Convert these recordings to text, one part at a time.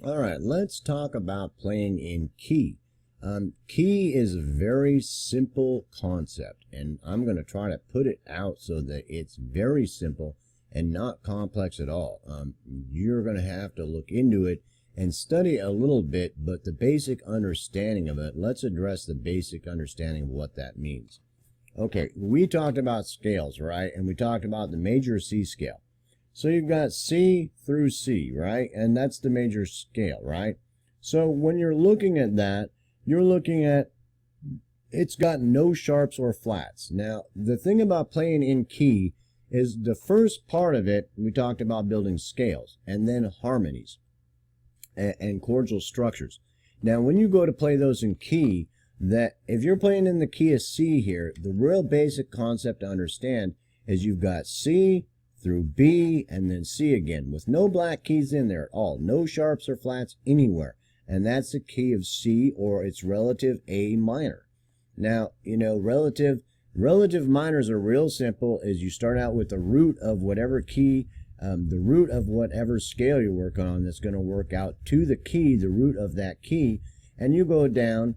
All right, let's talk about playing in key. Key is a very simple concept, and I'm going to try to put it out so that it's very simple and not complex at all. You're going to have to look into it and study a little bit, but the basic understanding of it, let's address the basic understanding of what that means. Okay, we talked about scales, right? And we talked about the major C scale. So you've got C through C, right? And that's the major scale, right? So when you're looking at that, you're looking at it's got no sharps or flats. Now, the thing about playing in key is the first part of it, we talked about building scales and then harmonies and chordal structures. Now, when you go to play those in key, that if you're playing in the key of C here, the real basic concept to understand is you've got C through B and then C again with no black keys in there at all, no sharps or flats anywhere. And that's the key of C or its relative A minor. Now, you know, relative minors are real simple as you start out with the root of whatever key, the root of whatever scale you're working on that's going to work out to the key, the root of that key, and you go down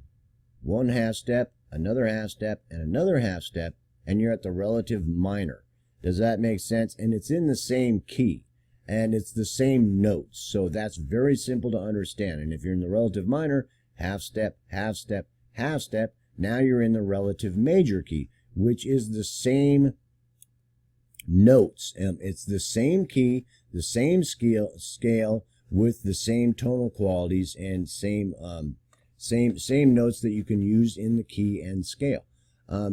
one half step, another half step, and another half step, and you're at the relative minor. Does that make sense? And it's in the same key, and it's the same notes. So that's very simple to understand. And if you're in the relative minor, half step, half step, half step, now you're in the relative major key, which is the same notes. It's the same key, the same scale with the same tonal qualities and same notes that you can use in the key and scale.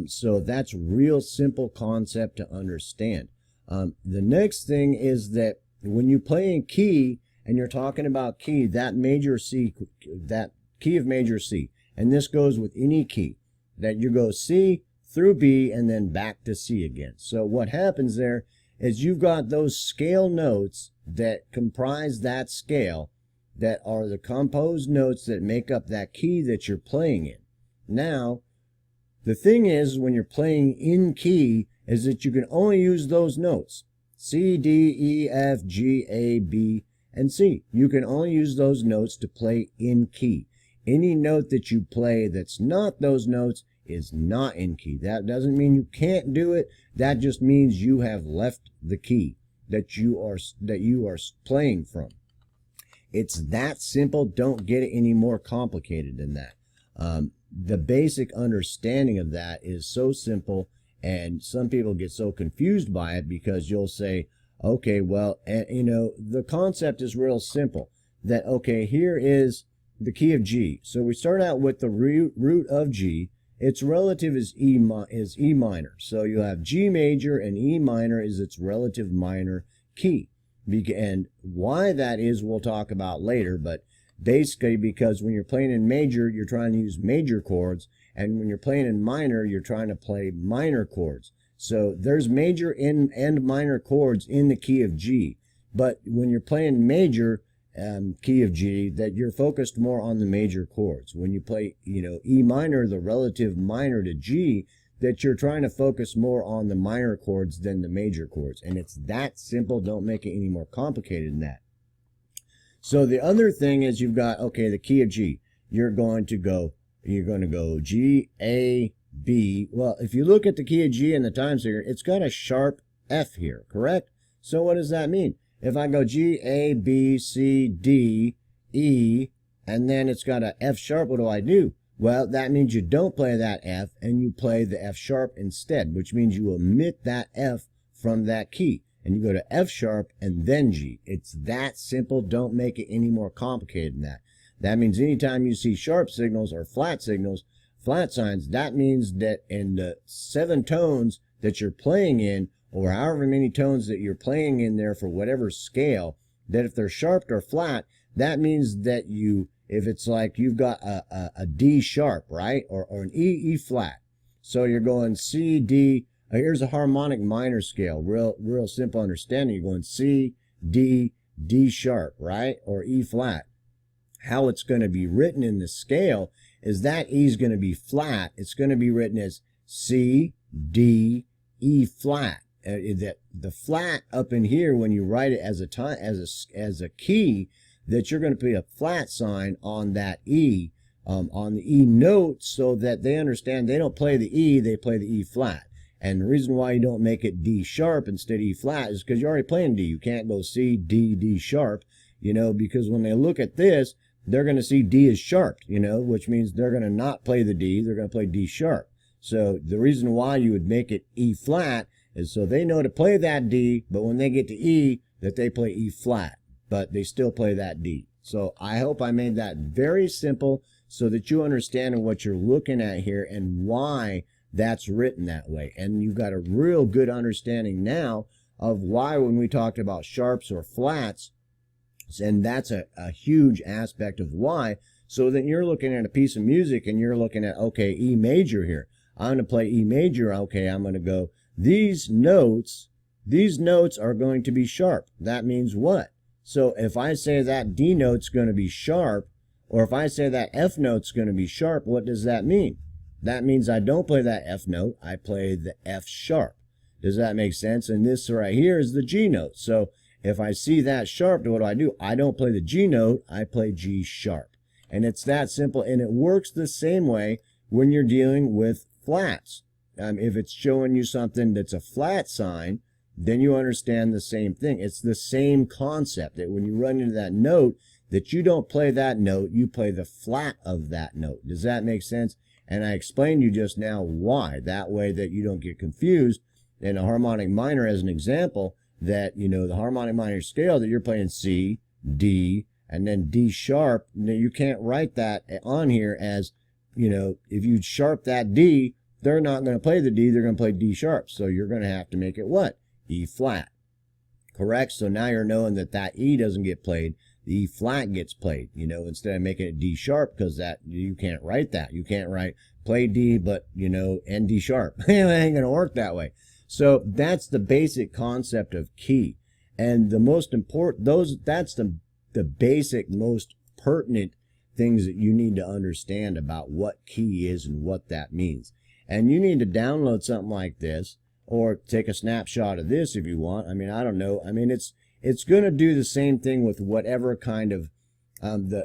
So that's real simple concept to understand. The next thing is that when you play in key and you're talking about key, that major C, that key of major C, and this goes with any key, that you go C through B and then back to C again. So what happens there is you've got those scale notes that comprise that scale that are the composed notes that make up that key that you're playing in. Now, the thing is, when you're playing in key, is that you can only use those notes. C, D, E, F, G, A, B, and C. You can only use those notes to play in key. Any note that you play that's not those notes is not in key. That doesn't mean you can't do it. That just means you have left the key that you are playing from. It's that simple. Don't get it any more complicated than that. The basic understanding of that is so simple, and some people get so confused by it because you'll say, okay, well, you know, the concept is real simple. That, okay, here is the key of G. So we start out with the root of G. Its relative is E minor. So you have G major and E minor is its relative minor key. And why that is, we'll talk about later, but basically because when you're playing in major, you're trying to use major chords, and when you're playing in minor, you're trying to play minor chords. So there's major and minor chords in the key of G, but when you're playing major key of G, that you're focused more on the major chords. When you play, you know, E minor, the relative minor to G, that you're trying to focus more on the minor chords than the major chords. And it's that simple. Don't make it any more complicated than that. So the other thing is you've got, okay, the key of G. You're going to go G, A, B. Well, if you look at the key of G in the time signature, it's got a sharp F here, correct? So what does that mean? If I go G, A, B, C, D, E, and then it's got a F sharp, what do I do? Well, that means you don't play that F and you play the F sharp instead, which means you omit that F from that key. And you go to F sharp and then G. It's that simple. Don't make it any more complicated than that. That means anytime you see sharp signals or flat signals, flat signs, that means that in the 7 tones that you're playing in, or however many tones that you're playing in there for whatever scale, that if they're sharp or flat, that means that if it's like you've got a D sharp, right? Or an E flat. So you're going C, D. Here's a harmonic minor scale. Real simple understanding. You're going C, D, D sharp, right? Or E flat. How it's going to be written in the scale is that E is going to be flat. It's going to be written as C, D, E flat. The flat up in here, when you write it as a key, that you're going to put a flat sign on that E, on the E note, so that they understand they don't play the E, they play the E flat. And the reason why you don't make it D sharp instead of E flat is because you're already playing D. You can't go C, D, D sharp, because when they look at this, they're going to see D is sharp, which means they're going to not play the D, they're going to play D sharp. So the reason why you would make it E flat is so they know to play that D, but when they get to E, that they play E flat, but they still play that D. So I hope I made that very simple so that you understand what you're looking at here and why that's written that way. And you've got a real good understanding now of why when we talked about sharps or flats, and that's a huge aspect of why. So that you're looking at a piece of music and you're looking at, okay, E major here. I'm going to play E major. Okay, I'm going to go, these notes are going to be sharp. That means what? So if I say that D note's going to be sharp, or if I say that F note's going to be sharp, what does that mean? That means I don't play that F note, I play the F sharp. Does that make sense? And this right here is the G note. So if I see that sharp, what do? I don't play the G note, I play G sharp. And it's that simple, and it works the same way when you're dealing with flats. If it's showing you something that's a flat sign, then you understand the same thing. It's the same concept, that when you run into that note, that you don't play that note, you play the flat of that note. Does that make sense? And I explained to you just now why. That way that you don't get confused. In a harmonic minor, as an example, that, the harmonic minor scale, that you're playing C, D, and then D sharp, you can't write that on here as, if you sharp that D, they're not going to play the D, they're going to play D sharp. So you're going to have to make it what? E flat. Correct? So now you're knowing that E doesn't get played. The E flat gets played, instead of making it D sharp, because that, you can't write that. You can't write play D, but, and D sharp. It ain't going to work that way. So that's the basic concept of key. And the most important, that's the basic, most pertinent things that you need to understand about what key is and what that means. And you need to download something like this, or take a snapshot of this if you want. I don't know. It's going to do the same thing with whatever kind of,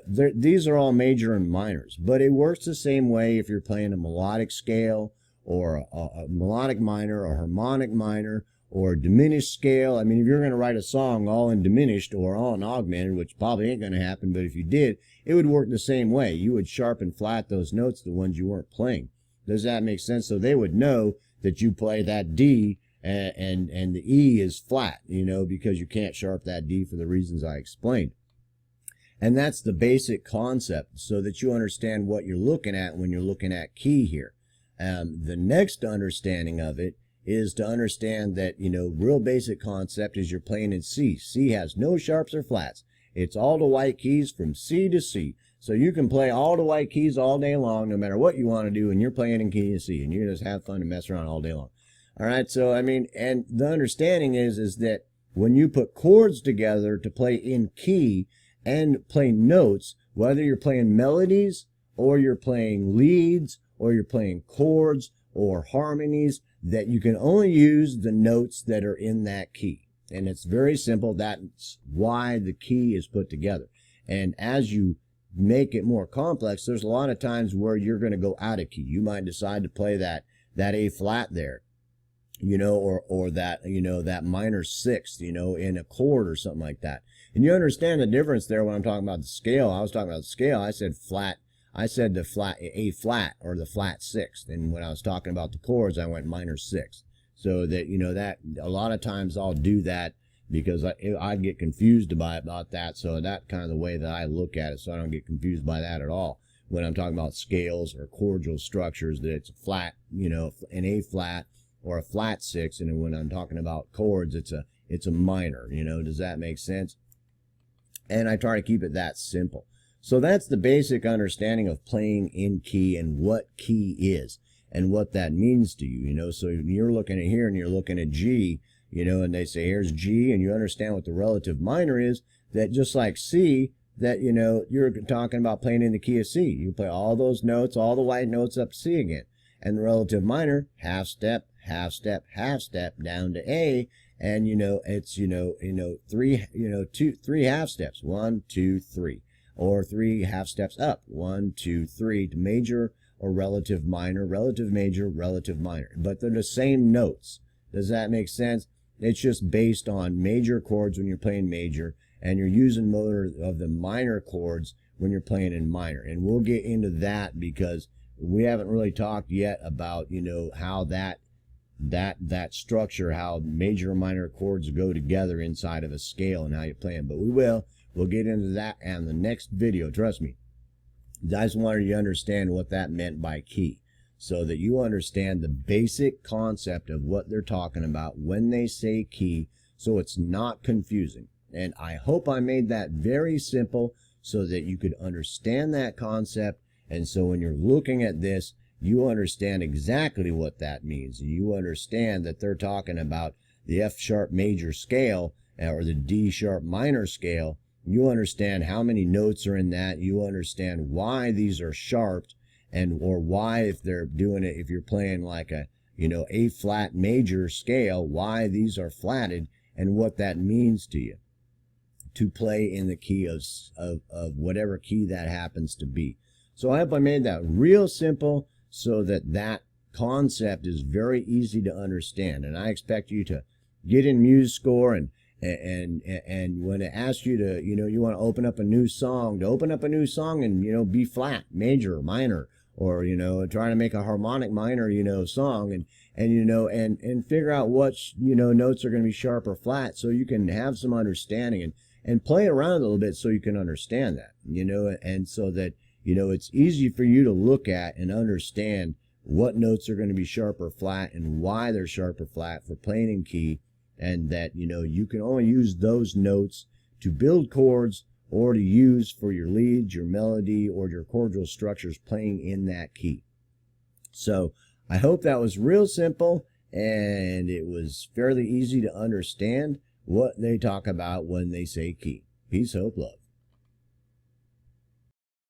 these are all major and minors, but it works the same way if you're playing a melodic scale, or a melodic minor, or harmonic minor, or diminished scale. If you're going to write a song all in diminished or all in augmented, which probably ain't going to happen, but if you did, it would work the same way. You would sharp and flat those notes, the ones you weren't playing. Does that make sense? So they would know that you play that D, and the E is flat, because you can't sharp that D for the reasons I explained. And that's the basic concept, so that you understand what you're looking at when you're looking at key here. The next understanding of it is to understand that, real basic concept is you're playing in C. C has no sharps or flats. It's all the white keys from C to C. So you can play all the white keys all day long, no matter what you want to do, and you're playing in key of C, and you just have fun and mess around all day long. All right, so and the understanding is that when you put chords together to play in key and play notes, whether you're playing melodies, or you're playing leads, or you're playing chords or harmonies, that you can only use the notes that are in that key. And it's very simple. That's why the key is put together. And as you make it more complex, there's a lot of times where you're going to go out of key. You might decide to play that A flat there, or that, that minor sixth, in a chord or something like that. And you understand the difference there when I'm talking about the scale. I was talking about the scale. I said flat. I said the flat, A flat, or the flat sixth. And when I was talking about the chords, I went minor sixth. So that, that a lot of times I'll do that because I'd get confused about that. So that's kind of the way that I look at it. So I don't get confused by that at all. When I'm talking about scales or chordal structures, that it's a flat, an A flat or a flat six. And then when I'm talking about chords, it's a minor, does that make sense? And I try to keep it that simple. So that's the basic understanding of playing in key and what key is and what that means to you, So you're looking at here and you're looking at G, and they say here's G, and you understand what the relative minor is, that just like C, that, you're talking about playing in the key of C. You play all those notes, all the white notes up to C again. And the relative minor, half step, half step, half step down to A, And it's three half steps, 1, 2, 3, or 3 half steps up, 1, 2, 3, to major or relative minor, relative major, relative minor, but they're the same notes. Does that make sense? It's just based on major chords when you're playing major, and you're using more of the minor chords when you're playing in minor. And we'll get into that because we haven't really talked yet about, how that structure, how major and minor chords go together inside of a scale and how you play them. But we'll get into that in the next video. Trust me. I just wanted you to understand what that meant by key, so that you understand the basic concept of what they're talking about when they say key, so it's not confusing. And I hope I made that very simple so that you could understand that concept. And so when you're looking at this, you understand exactly what that means. You understand that they're talking about the F sharp major scale or the D sharp minor scale. You understand how many notes are in that. You understand why these are sharped, or why, if they're doing it, if you're playing like a, A flat major scale, why these are flatted, and what that means to you to play in the key of whatever key that happens to be. So I hope I made that real simple, so that concept is very easy to understand. And I expect you to get in MuseScore, and when it asks you to, you want to open up a new song, and, be flat, major, minor, or, trying to make a harmonic minor, song, and figure out what, notes are going to be sharp or flat, so you can have some understanding and play around a little bit so you can understand that, and so that, it's easy for you to look at and understand what notes are going to be sharp or flat and why they're sharp or flat for playing in key, and that, you can only use those notes to build chords or to use for your leads, your melody, or your chordal structures playing in that key. So I hope that was real simple, and it was fairly easy to understand what they talk about when they say key. Peace, hope, love.